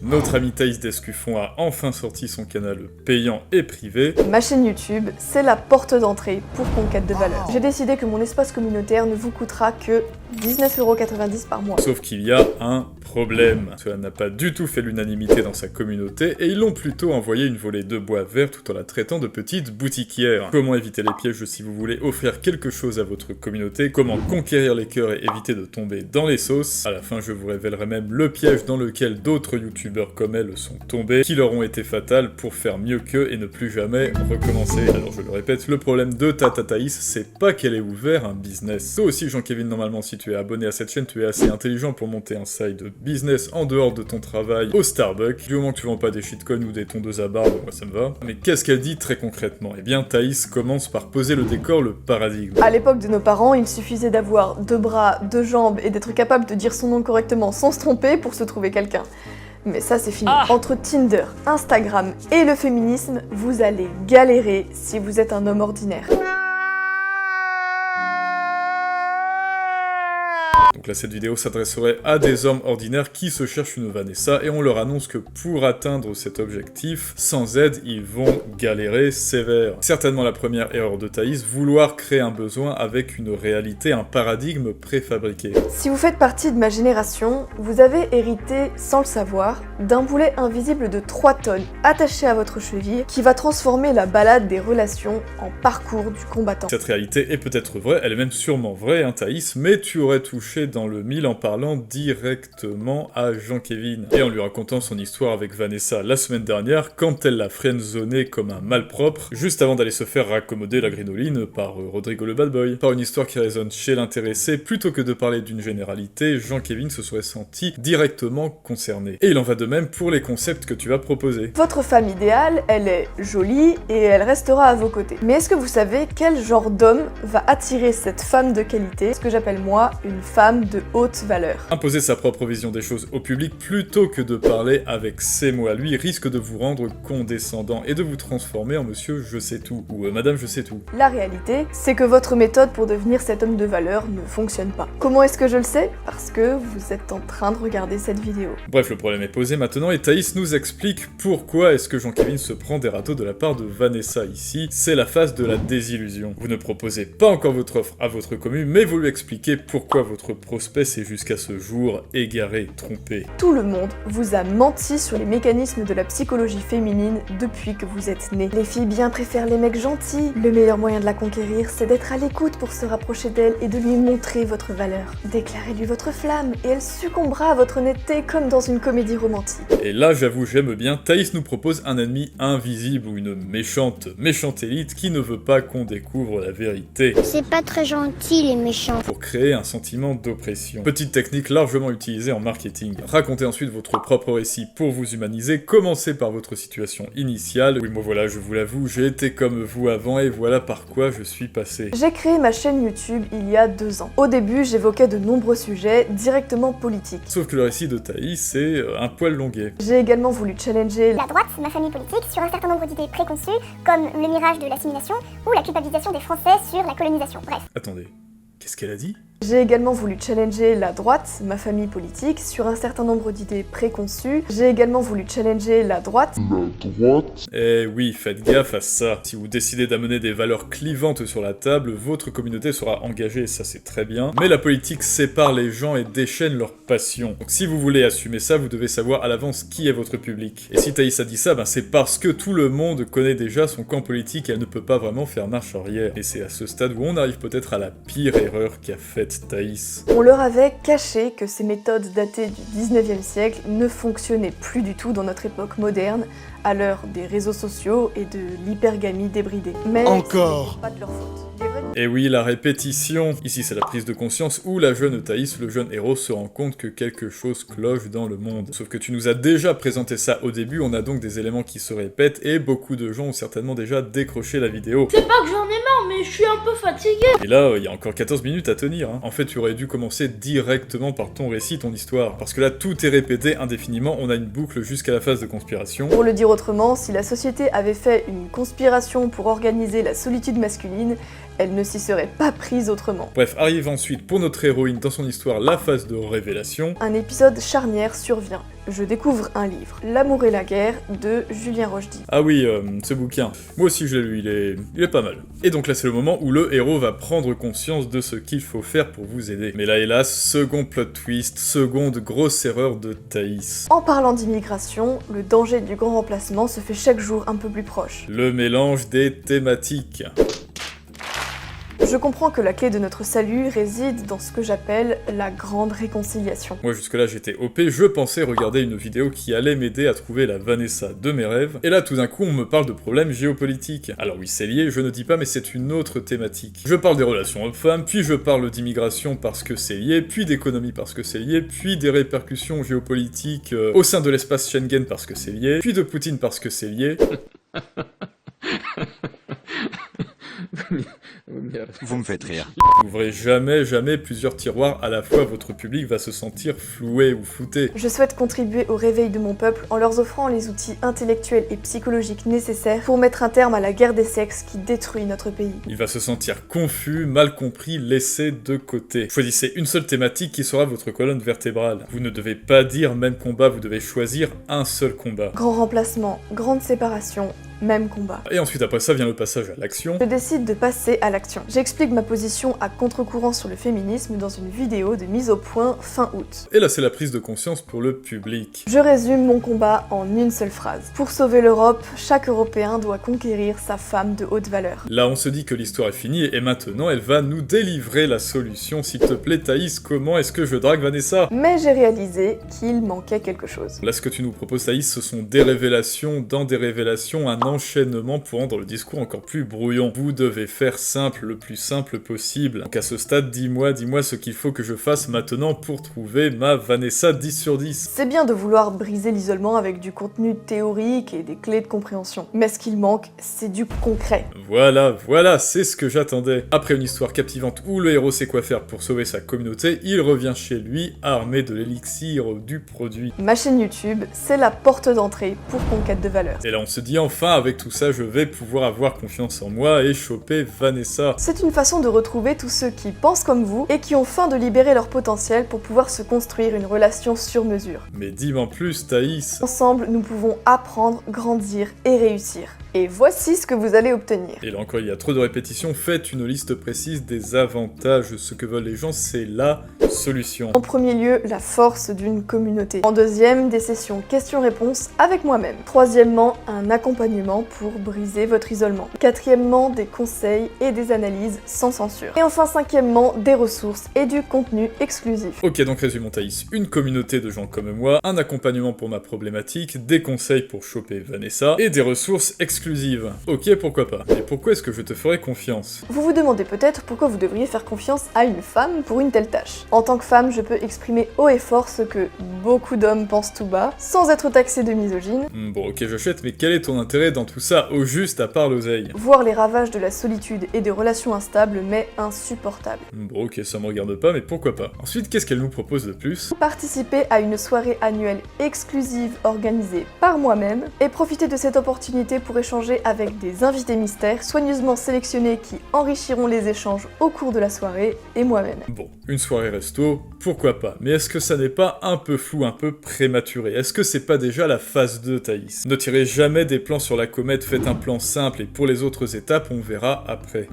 Notre ami Thaïs Descuffon a enfin sorti son canal payant et privé. Ma chaîne YouTube, c'est la porte d'entrée pour conquête de valeur. J'ai décidé que mon espace communautaire ne vous coûtera que 19,90 € par mois. Sauf qu'il y a un problème. Cela n'a pas du tout fait l'unanimité dans sa communauté et ils l'ont plutôt envoyé une volée de bois vert tout en la traitant de petite boutiquière. Comment éviter les pièges si vous voulez offrir quelque chose à votre communauté, comment conquérir les cœurs et éviter de tomber dans les sauces. À la fin, je vous révélerai même le piège dans lequel d'autres youtubeurs comme elle sont tombés, qui leur ont été fatales pour faire mieux qu'eux et ne plus jamais recommencer. Alors je le répète, le problème de Tata Thaïs, c'est pas qu'elle ait ouvert un business. Toi aussi, Jean-Kevin, normalement, si tu es abonné à cette chaîne, tu es assez intelligent pour monter un side business en dehors de ton travail au Starbucks. Du moment que tu vends pas des shitcoins ou des tondeuses à barbe, moi ça me va. Mais qu'est-ce qu'elle dit très concrètement? Eh bien, Thaïs commence par poser le décor, le paradigme. À l'époque de nos parents, il suffisait d'avoir 2 bras, 2 jambes et d'être capable de dire son nom correctement sans se tromper pour se trouver quelqu'un. Mais ça c'est fini. Entre Tinder, Instagram et le féminisme, vous allez galérer si vous êtes un homme ordinaire. Donc là, cette vidéo s'adresserait à des hommes ordinaires qui se cherchent une Vanessa et on leur annonce que pour atteindre cet objectif, sans aide, ils vont galérer sévère. Certainement la première erreur de Thaïs, vouloir créer un besoin avec une réalité, un paradigme préfabriqué. Si vous faites partie de ma génération, vous avez hérité, sans le savoir, d'un boulet invisible de 3 tonnes attaché à votre cheville qui va transformer la balade des relations en parcours du combattant. Cette réalité est peut-être vraie, elle est même sûrement vraie, hein, Thaïs, mais tu aurais touché dans le mille en parlant directement à Jean-Kevin et en lui racontant son histoire avec Vanessa la semaine dernière quand elle l'a friendzoné comme un malpropre juste avant d'aller se faire raccommoder la grinoline par Rodrigo le bad boy. Par une histoire qui résonne chez l'intéressé, plutôt que de parler d'une généralité, Jean-Kevin se serait senti directement concerné. Et il en va de même pour les concepts que tu vas proposer. Votre femme idéale, elle est jolie et elle restera à vos côtés. Mais est-ce que vous savez quel genre d'homme va attirer cette femme de qualité, ce que j'appelle moi une femme de haute valeur? Imposer sa propre vision des choses au public plutôt que de parler avec ses mots à lui risque de vous rendre condescendant et de vous transformer en monsieur je sais tout ou madame je sais tout. La réalité, c'est que votre méthode pour devenir cet homme de valeur ne fonctionne pas. Comment est-ce que je le sais? Parce que vous êtes en train de regarder cette vidéo. Bref, le problème est posé maintenant et Thaïs nous explique pourquoi est-ce que Jean-Kevin se prend des râteaux de la part de Vanessa ici. C'est la phase de la désillusion. Vous ne proposez pas encore votre offre à votre commu, mais vous lui expliquez pourquoi votre prospect s'est jusqu'à ce jour égaré, trompé. Tout le monde vous a menti sur les mécanismes de la psychologie féminine depuis que vous êtes né. Les filles bien préfèrent les mecs gentils. Le meilleur moyen de la conquérir, c'est d'être à l'écoute pour se rapprocher d'elle et de lui montrer votre valeur. Déclarez-lui votre flamme et elle succombera à votre honnêteté comme dans une comédie romantique. Et là, j'avoue, j'aime bien, Thaïs nous propose un ennemi invisible ou une méchante élite qui ne veut pas qu'on découvre la vérité. C'est pas très gentil les méchants. Pour créer un sentiment d'oppression. Petite technique largement utilisée en marketing. Racontez ensuite votre propre récit pour vous humaniser, commencez par votre situation initiale. Oui, moi voilà, je vous l'avoue, j'ai été comme vous avant et voilà par quoi je suis passé. J'ai créé ma chaîne YouTube il y a 2 ans. Au début, j'évoquais de nombreux sujets directement politiques. Sauf que le récit de Thaïs, c'est un poil longuet. J'ai également voulu challenger La droite, ma famille politique, sur un certain nombre d'idées préconçues, comme le mirage de l'assimilation ou la culpabilisation des Français sur la colonisation. Bref. Attendez, qu'est-ce qu'elle a dit ? J'ai également voulu challenger la droite, ma famille politique, sur un certain nombre d'idées préconçues. J'ai également voulu challenger la droite. Eh oui, faites gaffe à ça. Si vous décidez d'amener des valeurs clivantes sur la table, votre communauté sera engagée, et ça c'est très bien. Mais la politique sépare les gens et déchaîne leur passion. Donc si vous voulez assumer ça, vous devez savoir à l'avance qui est votre public. Et si Thaïs a dit ça, c'est parce que tout le monde connaît déjà son camp politique et elle ne peut pas vraiment faire marche arrière. Et c'est à ce stade où on arrive peut-être à la pire erreur qu'a faite Thaïs. On leur avait caché que ces méthodes datées du 19e siècle ne fonctionnaient plus du tout dans notre époque moderne, à l'heure des réseaux sociaux et de l'hypergamie débridée. Mais encore, c'est pas de leur faute. Et oui, la répétition. Ici, c'est la prise de conscience où la jeune Thaïs, le jeune héros, se rend compte que quelque chose cloche dans le monde. Sauf que tu nous as déjà présenté ça au début, on a donc des éléments qui se répètent et beaucoup de gens ont certainement déjà décroché la vidéo. C'est pas que j'en ai marre, mais je suis un peu fatigué. Et là, il y a encore 14 minutes à tenir. En fait, tu aurais dû commencer directement par ton récit, ton histoire. Parce que là, tout est répété indéfiniment, on a une boucle jusqu'à la phase de conspiration. Pour le dire autrement, si la société avait fait une conspiration pour organiser la solitude masculine, elle ne s'y serait pas prise autrement. Bref, arrive ensuite pour notre héroïne dans son histoire la phase de révélation. Un épisode charnière survient. je découvre un livre, L'amour et la guerre de Julien Rochdy. Ah oui, ce bouquin. Moi aussi je l'ai lu, il est pas mal. Et donc là c'est le moment où le héros va prendre conscience de ce qu'il faut faire pour vous aider. Mais là hélas, second plot twist, seconde grosse erreur de Thaïs. En parlant d'immigration, le danger du grand remplacement se fait chaque jour un peu plus proche. Le mélange des thématiques. Je comprends que la clé de notre salut réside dans ce que j'appelle la grande réconciliation. Moi jusque-là j'étais OP, je pensais regarder une vidéo qui allait m'aider à trouver la Vanessa de mes rêves, et là tout d'un coup on me parle de problèmes géopolitiques. Alors oui c'est lié, je ne dis pas, mais c'est une autre thématique. Je parle des relations hommes-femmes, puis je parle d'immigration parce que c'est lié, puis d'économie parce que c'est lié, puis des répercussions géopolitiques au sein de l'espace Schengen parce que c'est lié, puis de Poutine parce que c'est lié. Vous me faites rire. N'ouvrez jamais plusieurs tiroirs à la fois, votre public va se sentir floué ou flouté. Je souhaite contribuer au réveil de mon peuple en leur offrant les outils intellectuels et psychologiques nécessaires pour mettre un terme à la guerre des sexes qui détruit notre pays. Il va se sentir confus, mal compris, laissé de côté. Choisissez une seule thématique qui sera votre colonne vertébrale. Vous ne devez pas dire même combat, vous devez choisir un seul combat. Grand remplacement, grande séparation, même combat. Et ensuite après ça vient le passage à l'action. Je décide de passer à l'action. J'explique ma position à contre-courant sur le féminisme dans une vidéo de mise au point fin août. Et là c'est la prise de conscience pour le public. Je résume mon combat en une seule phrase. Pour sauver l'Europe, chaque Européen doit conquérir sa femme de haute valeur. Là on se dit que l'histoire est finie et maintenant elle va nous délivrer la solution. S'il te plaît Thaïs, comment est-ce que je drague Vanessa? Mais j'ai réalisé qu'il manquait quelque chose. Là ce que tu nous proposes Thaïs, ce sont des révélations dans des révélations, un enchaînement pour rendre le discours encore plus brouillon. Vous devez faire simple, le plus simple possible. Donc à ce stade, dis-moi ce qu'il faut que je fasse maintenant pour trouver ma Vanessa 10 sur 10. C'est bien de vouloir briser l'isolement avec du contenu théorique et des clés de compréhension. Mais ce qu'il manque, c'est du concret. Voilà, c'est ce que j'attendais. Après une histoire captivante où le héros sait quoi faire pour sauver sa communauté, il revient chez lui armé de l'élixir du produit. Ma chaîne YouTube, c'est la porte d'entrée pour conquête de valeur. Et là on se dit enfin, avec tout ça, je vais pouvoir avoir confiance en moi et choper Vanessa. C'est une façon de retrouver tous ceux qui pensent comme vous et qui ont faim de libérer leur potentiel pour pouvoir se construire une relation sur mesure. Mais dis-moi en plus, Thaïs. Ensemble, nous pouvons apprendre, grandir et réussir. Et voici ce que vous allez obtenir. Et là encore, il y a trop de répétitions, faites une liste précise des avantages. Ce que veulent les gens, c'est la solution. En premier lieu, la force d'une communauté. En deuxième, des sessions questions-réponses avec moi-même. Troisièmement, un accompagnement pour briser votre isolement. Quatrièmement, des conseils et des analyses sans censure. Et enfin, cinquièmement, des ressources et du contenu exclusif. Ok, donc résumons Thaïs. Une communauté de gens comme moi, un accompagnement pour ma problématique, des conseils pour choper Vanessa, et des ressources exclusives. Ok, pourquoi pas. Mais pourquoi est-ce que je te ferais confiance? Vous vous demandez peut-être pourquoi vous devriez faire confiance à une femme pour une telle tâche. En tant que femme, je peux exprimer haut et fort ce que beaucoup d'hommes pensent tout bas, sans être taxé de misogyne. Bon, ok, j'achète, mais quel est ton intérêt dans tout ça, au juste à part l'oseille? Voir les ravages de la solitude et des relations instables m'est insupportable. Bon, ok, ça me regarde pas, mais pourquoi pas. Ensuite, qu'est-ce qu'elle nous propose de plus? Participer à une soirée annuelle exclusive organisée par moi-même et profiter de cette opportunité pour échanger avec des invités mystères soigneusement sélectionnés qui enrichiront les échanges au cours de la soirée et moi-même. Bon, une soirée resto, pourquoi pas. Mais est-ce que ça n'est pas un peu flou, un peu prématuré? Est-ce que c'est pas déjà la phase 2, Thaïs? Ne tirez jamais des plans sur la comète, faites un plan simple et pour les autres étapes, on verra après.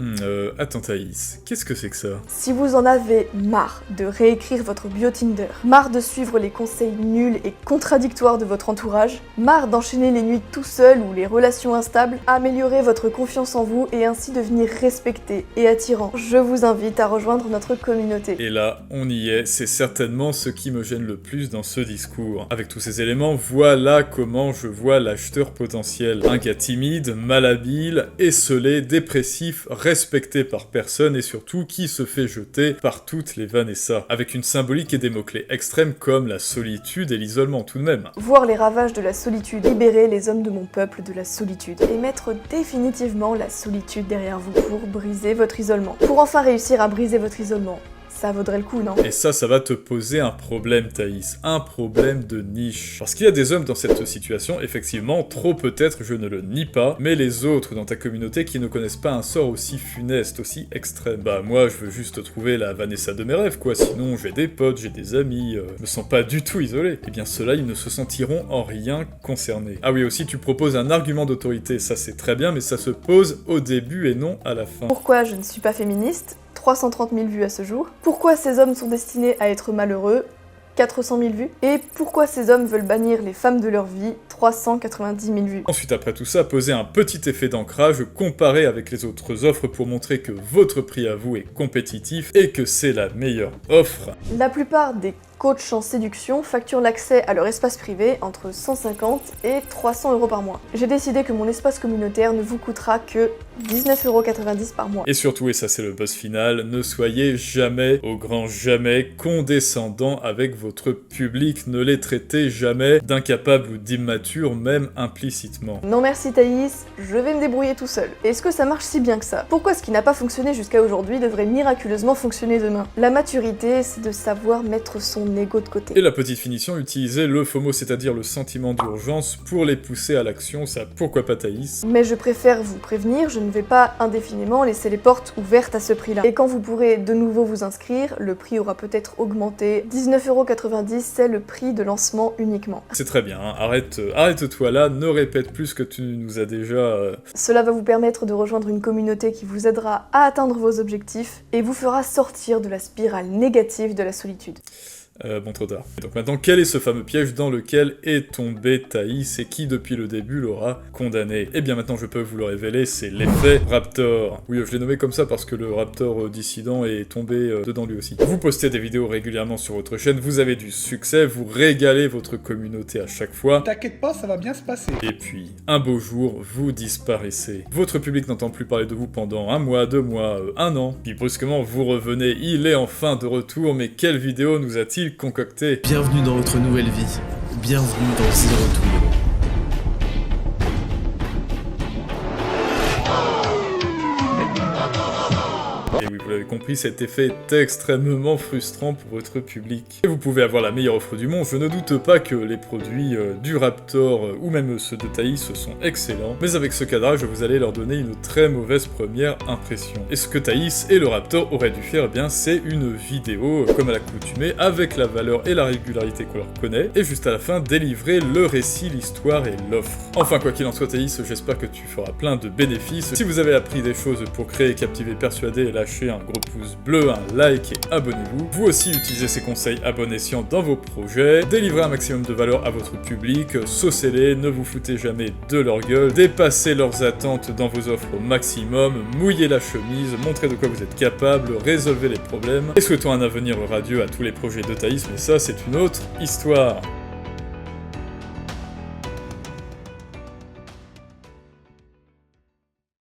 Attends Thaïs, qu'est-ce que c'est que ça? Si vous en avez marre de réécrire votre bio Tinder, marre de suivre les conseils nuls et contradictoires de votre entourage, marre d'enchaîner les nuits tout seul ou les relations instables, améliorez votre confiance en vous et ainsi devenir respecté et attirant. Je vous invite à rejoindre notre communauté. Et là, on y est, c'est certainement ce qui me gêne le plus dans ce discours. Avec tous ces éléments, voilà comment je vois l'acheteur potentiel. Un gars timide, malhabile, esseulé, dépressif, respecté par personne et surtout qui se fait jeter par toutes les Vanessa. Avec une symbolique et des mots-clés extrêmes comme la solitude et l'isolement tout de même. Voir les ravages de la solitude, libérer les hommes de mon peuple de la solitude et mettre définitivement la solitude derrière vous pour briser votre isolement. Pour enfin réussir à briser votre isolement, Ça vaudrait le coup, non? Et ça va te poser un problème, Thaïs. Un problème de niche. Parce qu'il y a des hommes dans cette situation, effectivement, trop peut-être, je ne le nie pas, mais les autres dans ta communauté qui ne connaissent pas un sort aussi funeste, aussi extrême. Bah moi, je veux juste trouver la Vanessa de mes rêves, quoi. Sinon, j'ai des potes, j'ai des amis, je me sens pas du tout isolé. Eh bien, ceux-là, ils ne se sentiront en rien concernés. Ah oui, aussi, tu proposes un argument d'autorité. Ça, c'est très bien, mais ça se pose au début et non à la fin. Pourquoi je ne suis pas féministe? 330 000 vues à ce jour. Pourquoi ces hommes sont destinés à être malheureux? 400 000 vues. Et pourquoi ces hommes veulent bannir les femmes de leur vie? 390 000 vues. Ensuite, après tout ça, posez un petit effet d'ancrage, comparé avec les autres offres pour montrer que votre prix à vous est compétitif et que c'est la meilleure offre. La plupart des coachs en séduction facturent l'accès à leur espace privé entre 150 et 300 € par mois. J'ai décidé que mon espace communautaire ne vous coûtera que 19,90 € par mois. Et surtout, et ça c'est le boss final, ne soyez jamais, au grand jamais, condescendant avec votre public. Ne les traitez jamais d'incapables ou d'immatures, même implicitement. Non merci Thaïs, je vais me débrouiller tout seul. Est-ce que ça marche si bien que ça? Pourquoi ce qui n'a pas fonctionné jusqu'à aujourd'hui devrait miraculeusement fonctionner demain? La maturité, c'est de savoir mettre son ego de côté. Et la petite finition, utiliser le FOMO, c'est-à-dire le sentiment d'urgence, pour les pousser à l'action, ça pourquoi pas Thaïs? Mais je préfère vous prévenir, je ne vais pas indéfiniment laisser les portes ouvertes à ce prix-là. Et quand vous pourrez de nouveau vous inscrire, le prix aura peut-être augmenté. 19,90 €, c'est le prix de lancement uniquement. C'est très bien, hein. Arrête-toi là, ne répète plus ce que tu nous as déjà... Cela va vous permettre de rejoindre une communauté qui vous aidera à atteindre vos objectifs et vous fera sortir de la spirale négative de la solitude. Bon, trop tard. Et donc maintenant, quel est ce fameux piège dans lequel est tombé Thaïs et qui, depuis le début, l'aura condamné? Eh bien maintenant, je peux vous le révéler, c'est l'effet Raptor. Oui, je l'ai nommé comme ça parce que le Raptor dissident est tombé dedans lui aussi. Vous postez des vidéos régulièrement sur votre chaîne, vous avez du succès, vous régalez votre communauté à chaque fois. T'inquiète pas, ça va bien se passer. Et puis, un beau jour, vous disparaissez. Votre public n'entend plus parler de vous pendant 1 mois, 2 mois, 1 an. Puis brusquement, vous revenez, il est enfin de retour, mais quelle vidéo nous a-t-il concocté? Bienvenue dans votre nouvelle vie. Bienvenue dans Zero Tour. Et oui, vous l'avez compris, cet effet est extrêmement frustrant pour votre public. Et vous pouvez avoir la meilleure offre du monde, je ne doute pas que les produits du Raptor ou même ceux de Thaïs sont excellents, mais avec ce cadrage, vous allez leur donner une très mauvaise première impression. Et ce que Thaïs et le Raptor auraient dû faire, eh bien, c'est une vidéo, comme à l'accoutumée, avec la valeur et la régularité qu'on leur connaît, et juste à la fin, délivrer le récit, l'histoire et l'offre. Enfin, quoi qu'il en soit, Thaïs, j'espère que tu feras plein de bénéfices. Si vous avez appris des choses pour créer, captiver, persuader et lâcher un gros pouce bleu, un like et abonnez-vous. Vous aussi utilisez ces conseils abonnescients dans vos projets, délivrez un maximum de valeur à votre public, saucez-les, ne vous foutez jamais de leur gueule, dépassez leurs attentes dans vos offres au maximum, mouillez la chemise, montrez de quoi vous êtes capable, résolvez les problèmes, et souhaitons un avenir radieux à tous les projets de Thaïs, mais ça c'est une autre histoire.